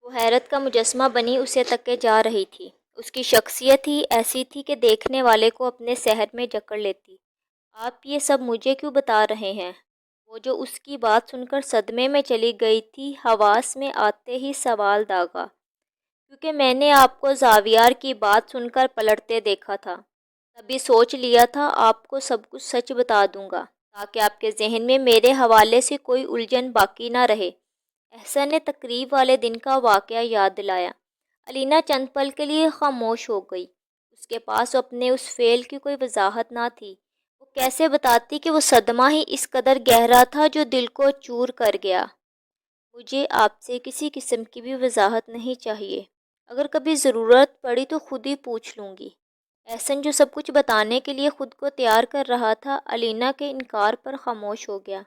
وہ حیرت کا مجسمہ بنی اسے تکے جا رہی تھی۔ اس کی شخصیت ہی ایسی تھی کہ دیکھنے والے کو اپنے سحر میں جکڑ لیتی۔ آپ یہ سب مجھے کیوں بتا رہے ہیں؟ وہ جو اس کی بات سن کر صدمے میں چلی گئی تھی، حواس میں آتے ہی سوال داغا۔ کیونکہ میں نے آپ کو زاویار کی بات سن کر پلٹتے دیکھا تھا، تبھی سوچ لیا تھا آپ کو سب کچھ سچ بتا دوں گا، تاکہ آپ کے ذہن میں میرے حوالے سے کوئی الجھن باقی نہ رہے۔ احسن نے تقریب والے دن کا واقعہ یاد دلایا۔ علینا چند پل کے لیے خاموش ہو گئی۔ اس کے پاس اپنے اس فعل کی کوئی وضاحت نہ تھی۔ وہ کیسے بتاتی کہ وہ صدمہ ہی اس قدر گہرا تھا جو دل کو چور کر گیا؟ مجھے آپ سے کسی قسم کی بھی وضاحت نہیں چاہیے۔ اگر کبھی ضرورت پڑی تو خود ہی پوچھ لوں گی۔ احسن جو سب کچھ بتانے کے لیے خود کو تیار کر رہا تھا، علینا کے انکار پر خاموش ہو گیا۔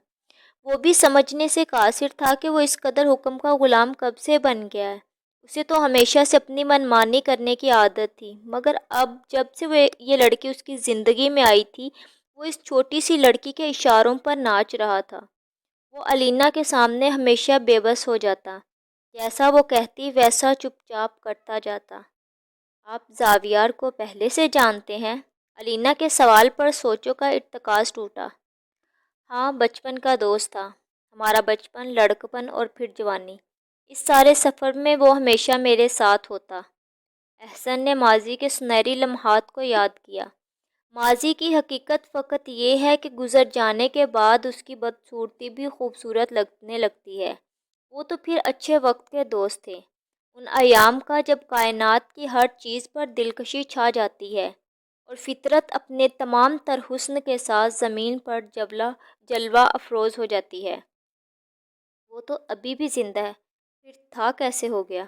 وہ بھی سمجھنے سے قاصر تھا کہ وہ اس قدر حکم کا غلام کب سے بن گیا ہے۔ اسے تو ہمیشہ سے اپنی من مانی کرنے کی عادت تھی، مگر اب جب سے یہ لڑکی اس کی زندگی میں آئی تھی، وہ اس چھوٹی سی لڑکی کے اشاروں پر ناچ رہا تھا۔ وہ علینا کے سامنے ہمیشہ بے بس ہو جاتا، جیسا وہ کہتی ویسا چپ چاپ کرتا جاتا۔ آپ زاویار کو پہلے سے جانتے ہیں؟ علینا کے سوال پر سوچوں کا ارتکاز ٹوٹا۔ ہاں، بچپن کا دوست تھا ہمارا، بچپن، لڑکپن اور پھر جوانی۔ اس سارے سفر میں وہ ہمیشہ میرے ساتھ ہوتا۔ احسن نے ماضی کے سنہری لمحات کو یاد کیا۔ ماضی کی حقیقت فقط یہ ہے کہ گزر جانے کے بعد اس کی بدصورتی بھی خوبصورت لگنے لگتی ہے۔ وہ تو پھر اچھے وقت کے دوست تھے، ان ایام کا جب کائنات کی ہر چیز پر دلکشی چھا جاتی ہے اور فطرت اپنے تمام تر حسن کے ساتھ زمین پر جلوہ افروز ہو جاتی ہے۔ وہ تو ابھی بھی زندہ ہے، پھر تھا کیسے ہو گیا؟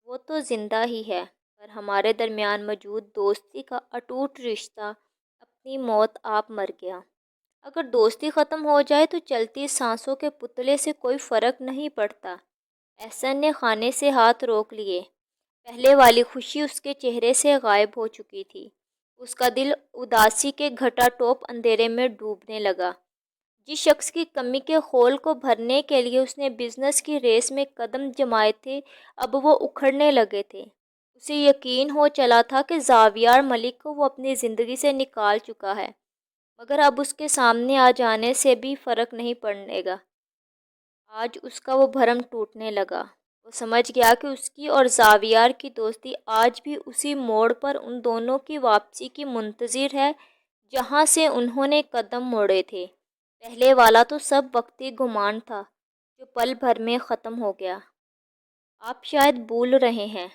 وہ تو زندہ ہی ہے، پر ہمارے درمیان موجود دوستی کا اٹوٹ رشتہ اپنی موت آپ مر گیا۔ اگر دوستی ختم ہو جائے تو چلتی سانسوں کے پتلے سے کوئی فرق نہیں پڑتا۔ احسن نے کھانے سے ہاتھ روک لیے۔ پہلے والی خوشی اس کے چہرے سے غائب ہو چکی تھی۔ اس کا دل اداسی کے گھٹا ٹوپ اندھیرے میں ڈوبنے لگا۔ جس شخص کی کمی کے خول کو بھرنے کے لیے اس نے بزنس کی ریس میں قدم جمائے تھے، اب وہ اکھڑنے لگے تھے۔ اسے یقین ہو چلا تھا کہ زاویار ملک کو وہ اپنی زندگی سے نکال چکا ہے، مگر اب اس کے سامنے آ جانے سے بھی فرق نہیں پڑے گا۔ آج اس کا وہ بھرم ٹوٹنے لگا۔ وہ سمجھ گیا کہ اس کی اور زاویار کی دوستی آج بھی اسی موڑ پر ان دونوں کی واپسی کی منتظر ہے جہاں سے انہوں نے قدم موڑے تھے۔ پہلے والا تو سب وقتی گمان تھا جو پل بھر میں ختم ہو گیا۔ آپ شاید بھول رہے ہیں،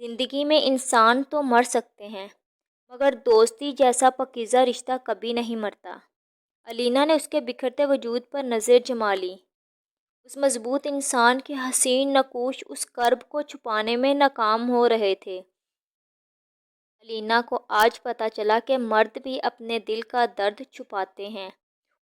زندگی میں انسان تو مر سکتے ہیں، مگر دوستی جیسا پاکیزہ رشتہ کبھی نہیں مرتا۔ علینا نے اس کے بکھرتے وجود پر نظر جما لی۔ اس مضبوط انسان کے حسین نقوش اس کرب کو چھپانے میں ناکام ہو رہے تھے۔ علینا کو آج پتہ چلا کہ مرد بھی اپنے دل کا درد چھپاتے ہیں،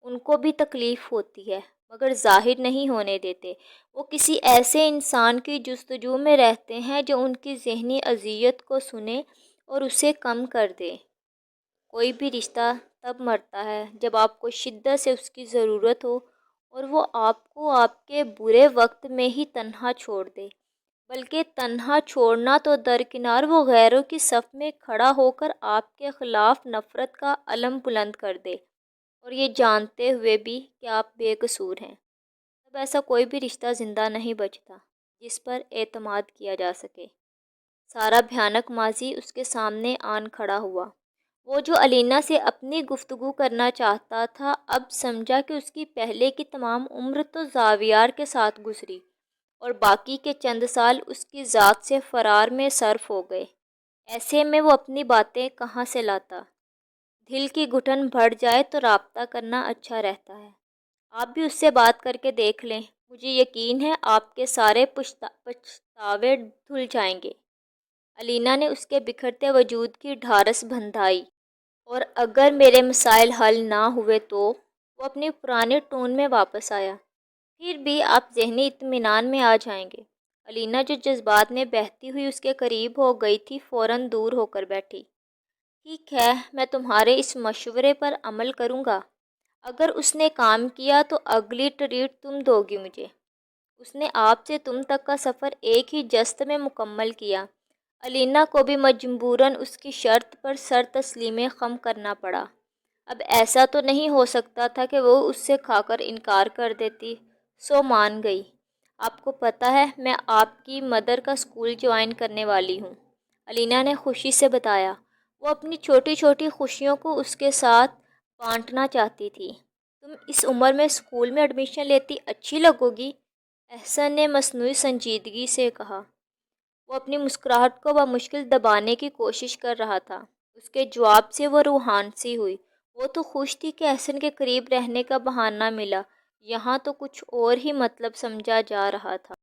ان کو بھی تکلیف ہوتی ہے، مگر ظاہر نہیں ہونے دیتے۔ وہ کسی ایسے انسان کی جستجو میں رہتے ہیں جو ان کی ذہنی اذیت کو سنے اور اسے کم کر دے۔ کوئی بھی رشتہ تب مرتا ہے جب آپ کو شدت سے اس کی ضرورت ہو اور وہ آپ کو آپ کے برے وقت میں ہی تنہا چھوڑ دے، بلکہ تنہا چھوڑنا تو درکنار وہ غیروں کی صف میں کھڑا ہو کر آپ کے خلاف نفرت کا علم بلند کر دے، اور یہ جانتے ہوئے بھی کہ آپ بے قصور ہیں۔ تب ایسا کوئی بھی رشتہ زندہ نہیں بچتا جس پر اعتماد کیا جا سکے۔ سارا بھیانک ماضی اس کے سامنے آن کھڑا ہوا۔ وہ جو علینا سے اپنی گفتگو کرنا چاہتا تھا، اب سمجھا کہ اس کی پہلے کی تمام عمر تو زاویار کے ساتھ گزری اور باقی کے چند سال اس کی ذات سے فرار میں صرف ہو گئے۔ ایسے میں وہ اپنی باتیں کہاں سے لاتا؟ دل کی گھٹن بڑھ جائے تو رابطہ کرنا اچھا رہتا ہے۔ آپ بھی اس سے بات کر کے دیکھ لیں، مجھے یقین ہے آپ کے سارے پچھتاوے دھل جائیں گے۔ علینا نے اس کے بکھرتے وجود کی ڈھارس بندھائی۔ اور اگر میرے مسائل حل نہ ہوئے تو؟ وہ اپنی پرانی ٹون میں واپس آیا۔ پھر بھی آپ ذہنی اطمینان میں آ جائیں گے۔ علینا جو جذبات میں بہتی ہوئی اس کے قریب ہو گئی تھی، فوراً دور ہو کر بیٹھی۔ ٹھیک ہے، میں تمہارے اس مشورے پر عمل کروں گا۔ اگر اس نے کام کیا تو اگلی ٹریٹ تم دو گی مجھے۔ اس نے آپ سے تم تک کا سفر ایک ہی جست میں مکمل کیا۔ الینا کو بھی مجبوراً اس کی شرط پر سر تسلیم خم کرنا پڑا۔ اب ایسا تو نہیں ہو سکتا تھا کہ وہ اس سے کھا کر انکار کر دیتی، سو مان گئی۔ آپ کو پتہ ہے میں آپ کی مدر کا اسکول جوائن کرنے والی ہوں، الینا نے خوشی سے بتایا۔ وہ اپنی چھوٹی چھوٹی خوشیوں کو اس کے ساتھ بانٹنا چاہتی تھی۔ تم اس عمر میں اسکول میں ایڈمیشن لیتی اچھی لگو گی، احسن نے مصنوعی سنجیدگی سے کہا۔ وہ اپنی مسکراہٹ کو بمشکل دبانے کی کوشش کر رہا تھا۔ اس کے جواب سے وہ روحان سی ہوئی۔ وہ تو خوش تھی کہ احسن کے قریب رہنے کا بہانہ ملا، یہاں تو کچھ اور ہی مطلب سمجھا جا رہا تھا۔